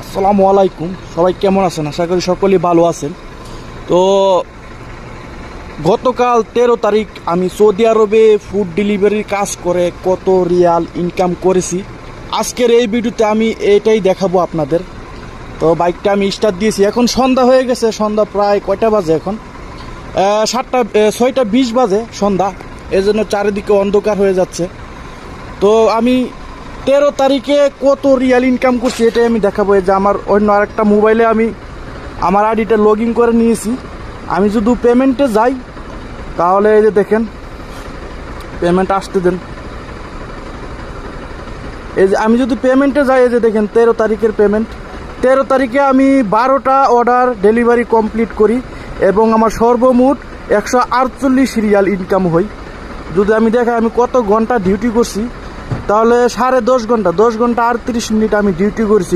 আসসালামু আলাইকুম, সবাই কেমন আছেন? আশা করি সকলেই ভালো আছেন। তো গতকাল 13 তারিখ আমি সৌদি আরবে ফুড ডেলিভারির কাজ করে কত রিয়াল ইনকাম করেছি আজকের এই ভিডিওতে আমি এটাই দেখাবো আপনাদের। তো বাইকটা আমি স্টার্ট দিয়েছি, এখন সন্ধ্যা হয়ে গেছে। সন্ধ্যা প্রায় কয়টা বাজে এখন? 6:20 বাজে সন্ধ্যা, এজন্য চারিদিকে অন্ধকার হয়ে যাচ্ছে। তো আমি 13 তারিখে কত রিয়াল ইনকাম করছি এটাই আমি দেখাবো। এই যে আমার অন্য আরেকটা মোবাইলে আমি আমার আইডিটা লগ ইন করে নিয়েছি। আমি যদি পেমেন্টে যাই তাহলে এই যে দেখেন পেমেন্ট আসতে দেন। এই যে আমি যদি পেমেন্টে যাই, এই যে দেখেন 13 তারিখের পেমেন্ট। 13 তারিখে আমি 12টা অর্ডার ডেলিভারি কমপ্লিট করি এবং আমার সর্বমোট 148 রিয়াল ইনকাম হয়। যদি আমি দেখাই আমি কত ঘন্টা ডিউটি করছি, তাহলে 10.5 ঘন্টা, 10 ঘন্টা 38 মিনিট আমি ডিউটি করছি।